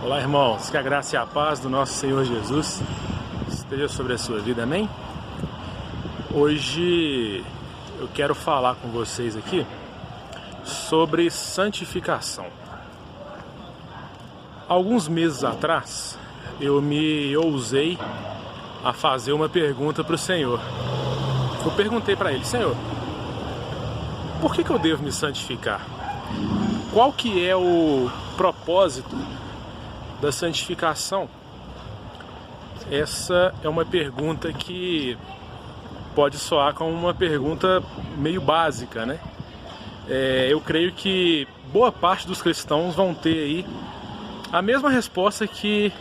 Olá, irmãos, que a graça e a paz do nosso Senhor Jesus esteja sobre a sua vida, amém? Hoje eu quero falar com vocês aqui sobre santificação. Alguns meses atrás eu me ousei a fazer uma pergunta para o Senhor. Eu perguntei para ele: Senhor, por que eu devo me santificar? Qual que é o propósito da santificação? Essa é uma pergunta que pode soar como uma pergunta meio básica, né? Eu creio que boa parte dos cristãos vão ter aí a mesma resposta que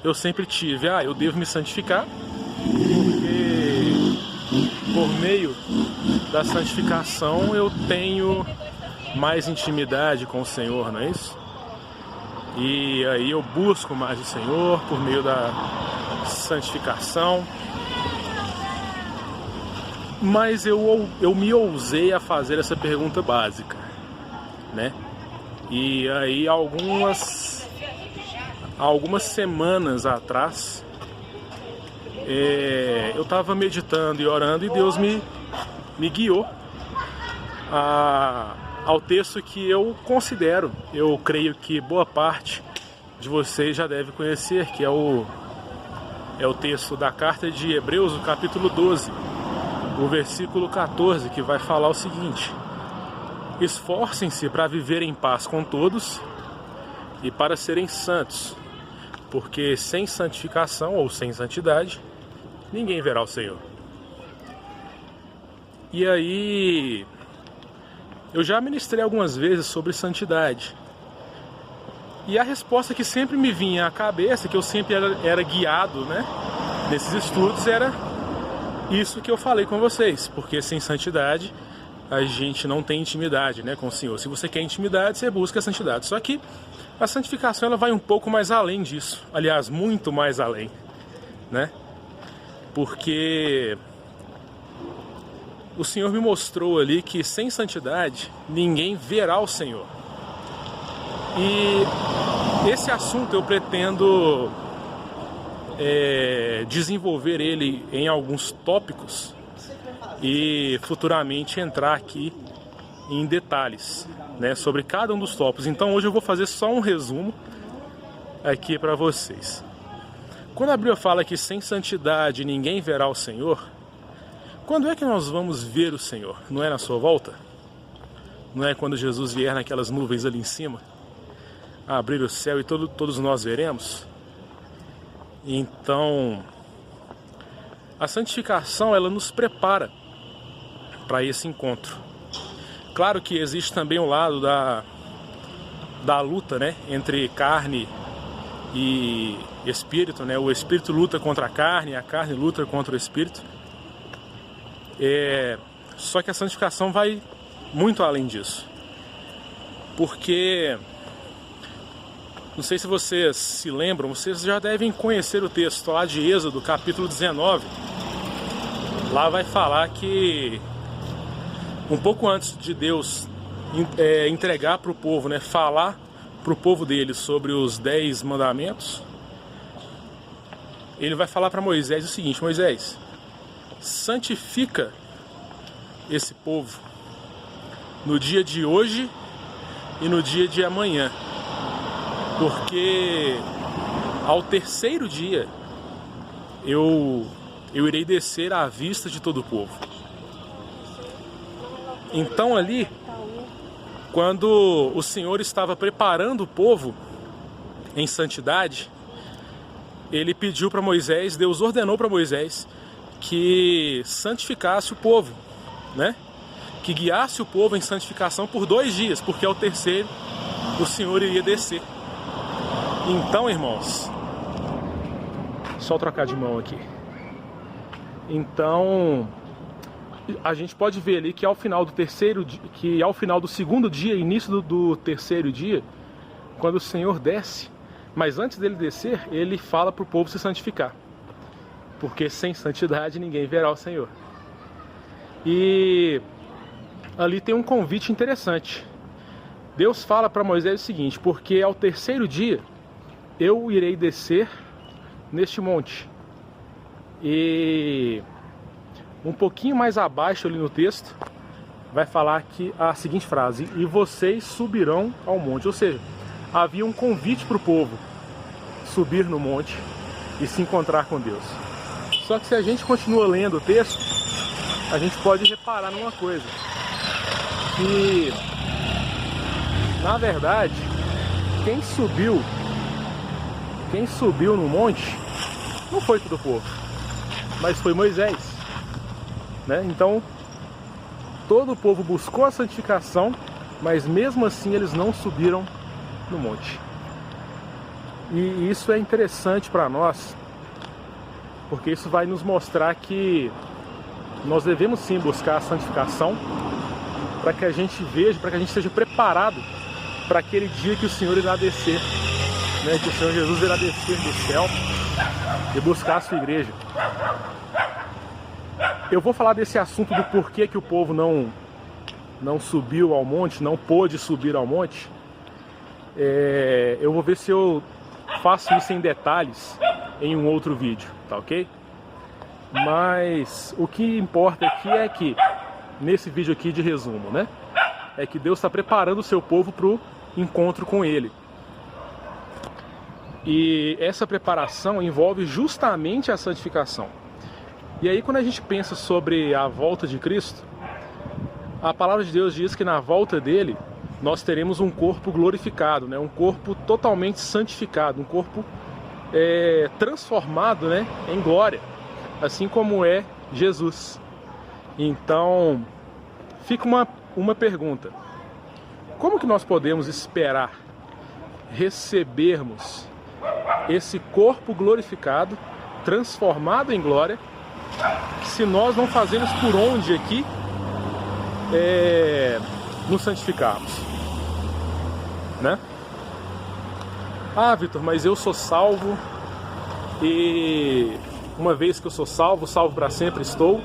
eu sempre tive: eu devo me santificar porque por meio da santificação eu tenho mais intimidade com o Senhor, não é isso? E aí eu busco mais o Senhor por meio da santificação. Mas eu me ousei a fazer essa pergunta básica, né? E aí algumas semanas atrás eu estava meditando e orando e Deus me guiou ao texto que eu considero, eu creio que boa parte de vocês já deve conhecer, que é o texto da carta de Hebreus, o capítulo 12, o versículo 14, que vai falar o seguinte: esforcem-se para viver em paz com todos e para serem santos, porque sem santificação ou sem santidade ninguém verá o Senhor. E aí eu já ministrei algumas vezes sobre santidade. E a resposta que sempre me vinha à cabeça, que eu sempre era guiado, né, nesses estudos, era isso que eu falei com vocês. Porque sem santidade a gente não tem intimidade, né, com o Senhor. Se você quer intimidade, você busca a santidade. Só que a santificação ela vai um pouco mais além disso. Aliás, muito mais além, né? Porque o Senhor me mostrou ali que sem santidade ninguém verá o Senhor. E esse assunto eu pretendo desenvolver ele em alguns tópicos e futuramente entrar aqui em detalhes, né, sobre cada um dos tópicos. Então hoje eu vou fazer só um resumo aqui para vocês. Quando a Bíblia fala que sem santidade ninguém verá o Senhor, quando é que nós vamos ver o Senhor? Não é na sua volta? Não é quando Jesus vier naquelas nuvens ali em cima, abrir o céu e todos nós veremos? Então, a santificação ela nos prepara para esse encontro. Claro que existe também um lado da luta, né, entre carne e espírito, né? O espírito luta contra a carne luta contra o espírito. Só que a santificação vai muito além disso, porque não sei se vocês se lembram, vocês já devem conhecer o texto lá de Êxodo, capítulo 19. Lá vai falar que um pouco antes de Deus entregar para o povo, né, falar para o povo dele sobre os 10 mandamentos, ele vai falar para Moisés o seguinte: Moisés, santifica esse povo no dia de hoje e no dia de amanhã, porque ao terceiro dia eu irei descer à vista de todo o povo. Então ali, quando o Senhor estava preparando o povo em santidade, ele pediu para Moisés, Deus ordenou para Moisés que santificasse o povo, né? Que guiasse o povo em santificação por 2 dias, porque ao terceiro o Senhor iria descer. Então, irmãos, só trocar de mão aqui. Então, a gente pode ver ali que ao final do terceiro dia, que ao final do segundo dia, início do terceiro dia, quando o Senhor desce, mas antes dele descer, ele fala para o povo se santificar, porque sem santidade ninguém verá o Senhor. E ali tem um convite interessante. Deus fala para Moisés o seguinte: porque ao terceiro dia eu irei descer neste monte. E um pouquinho mais abaixo ali no texto vai falar que a seguinte frase: e vocês subirão ao monte. Ou seja, havia um convite para o povo subir no monte e se encontrar com Deus. Só que se a gente continua lendo o texto, a gente pode reparar numa coisa, que na verdade quem subiu no monte não foi todo o povo, mas foi Moisés, né? Então todo o povo buscou a santificação, mas mesmo assim eles não subiram no monte. E isso é interessante para nós, porque isso vai nos mostrar que nós devemos sim buscar a santificação, para que a gente veja, para que a gente esteja preparado para aquele dia que o Senhor irá descer, né? Que o Senhor Jesus irá descer do céu e buscar a sua igreja. Eu vou falar desse assunto do porquê que o povo não subiu ao monte, não pôde subir ao monte. Eu vou ver se eu faço isso em detalhes em um outro vídeo, tá ok? Mas o que importa aqui é que, nesse vídeo aqui de resumo, né? É que Deus está preparando o seu povo para o encontro com Ele. E essa preparação envolve justamente a santificação. E aí, quando a gente pensa sobre a volta de Cristo, a palavra de Deus diz que na volta dele nós teremos um corpo glorificado, né? Um corpo totalmente santificado, um corpo transformado, né? Em glória, assim como é Jesus. Então, fica uma pergunta: como que nós podemos esperar recebermos esse corpo glorificado, transformado em glória, se nós não fazemos por onde aqui nos santificarmos, né? Ah, Vitor, mas eu sou salvo e uma vez que eu sou salvo, salvo para sempre estou.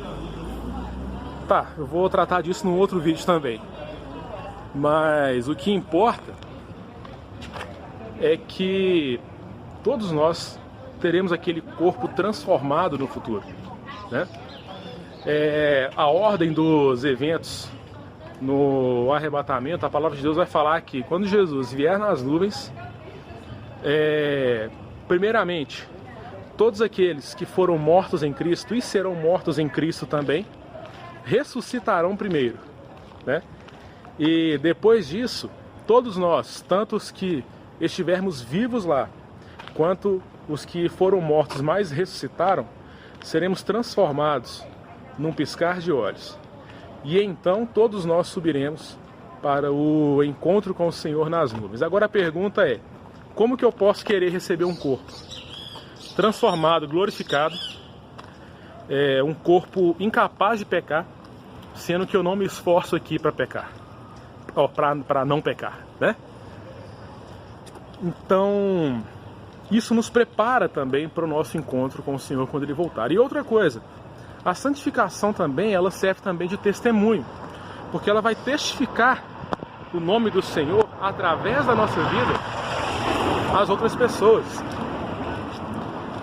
Tá, eu vou tratar disso num outro vídeo também. Mas o que importa é que todos nós teremos aquele corpo transformado no futuro, né? A ordem dos eventos no arrebatamento, a palavra de Deus vai falar que quando Jesus vier nas nuvens, primeiramente, todos aqueles que foram mortos em Cristo e serão mortos em Cristo também, ressuscitarão primeiro, né? E depois disso, todos nós, tanto os que estivermos vivos lá, quanto os que foram mortos, mas ressuscitaram, seremos transformados num piscar de olhos. E então todos nós subiremos para o encontro com o Senhor nas nuvens. Agora a pergunta é: como que eu posso querer receber um corpo transformado, glorificado, um corpo incapaz de pecar, sendo que eu não me esforço aqui para pecar, para não pecar, né? Então, isso nos prepara também para o nosso encontro com o Senhor quando Ele voltar. E outra coisa, a santificação também, ela serve também de testemunho, porque ela vai testificar o nome do Senhor através da nossa vida às outras pessoas.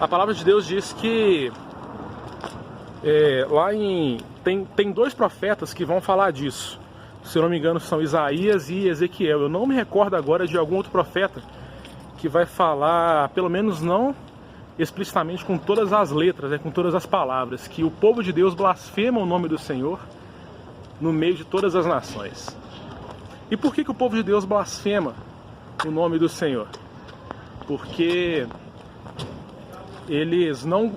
A palavra de Deus diz que tem dois profetas que vão falar disso. Se eu não me engano, são Isaías e Ezequiel. Eu não me recordo agora de algum outro profeta que vai falar, pelo menos não explicitamente com todas as letras, com todas as palavras, que o povo de Deus blasfema o nome do Senhor no meio de todas as nações. E por que o povo de Deus blasfema o nome do Senhor? Porque eles não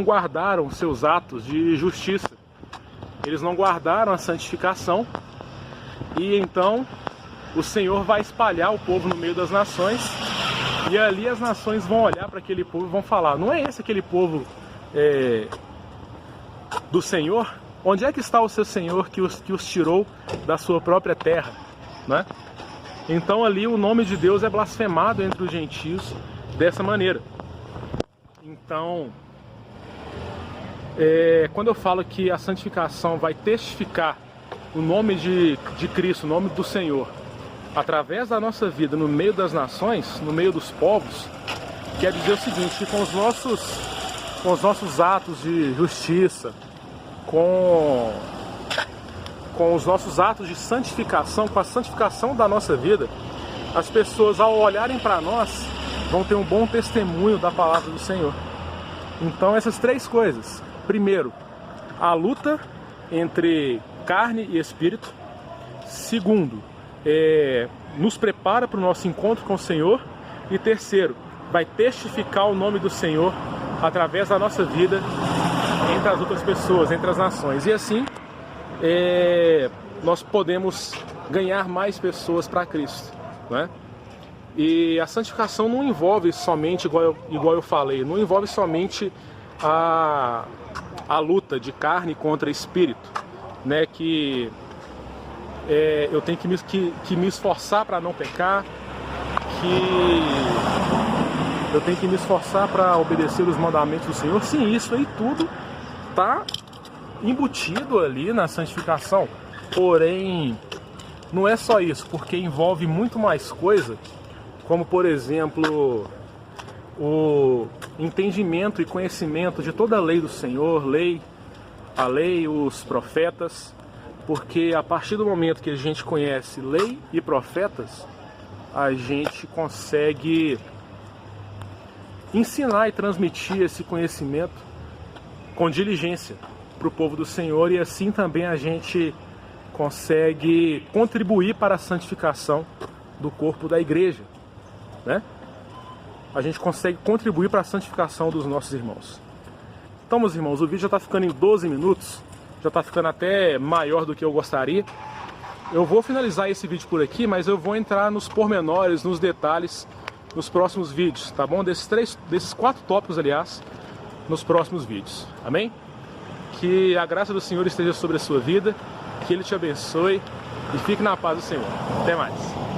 guardaram seus atos de justiça, eles não guardaram a santificação, e então o Senhor vai espalhar o povo no meio das nações, e ali as nações vão olhar para aquele povo e vão falar: não é esse aquele povo do Senhor? Onde é que está o seu Senhor que os tirou da sua própria terra, né? Então ali o nome de Deus é blasfemado entre os gentios dessa maneira. Então, quando eu falo que a santificação vai testificar o nome de Cristo, o nome do Senhor, através da nossa vida no meio das nações, no meio dos povos, quer dizer o seguinte, que com os nossos atos de justiça, com os nossos atos de santificação, com a santificação da nossa vida, as pessoas, ao olharem para nós, vão ter um bom testemunho da palavra do Senhor. Então, essas três coisas. Primeiro, a luta entre carne e espírito. Segundo, nos prepara para o nosso encontro com o Senhor. E terceiro, vai testificar o nome do Senhor através da nossa vida entre as outras pessoas, entre as nações. E assim, nós podemos ganhar mais pessoas para Cristo, né? E a santificação não envolve somente, igual eu falei, não envolve somente a luta de carne contra espírito, né? Que eu tenho que me esforçar para não pecar, que eu tenho que me esforçar para obedecer os mandamentos do Senhor. Sim, isso aí tudo está embutido ali na santificação. Porém, não é só isso, porque envolve muito mais coisa, como por exemplo o entendimento e conhecimento de toda a lei do Senhor, a lei, os profetas, porque a partir do momento que a gente conhece lei e profetas, a gente consegue ensinar e transmitir esse conhecimento com diligência para o povo do Senhor, e assim também a gente consegue contribuir para a santificação do corpo da igreja, né? A gente consegue contribuir para a santificação dos nossos irmãos. Então, meus irmãos, o vídeo já está ficando em 12 minutos, já está ficando até maior do que eu gostaria. Eu vou finalizar esse vídeo por aqui, mas eu vou entrar nos pormenores, nos detalhes, nos próximos vídeos, tá bom? Desses 4 tópicos, aliás, nos próximos vídeos, amém? Que a graça do Senhor esteja sobre a sua vida, que Ele te abençoe e fique na paz do Senhor. Até mais!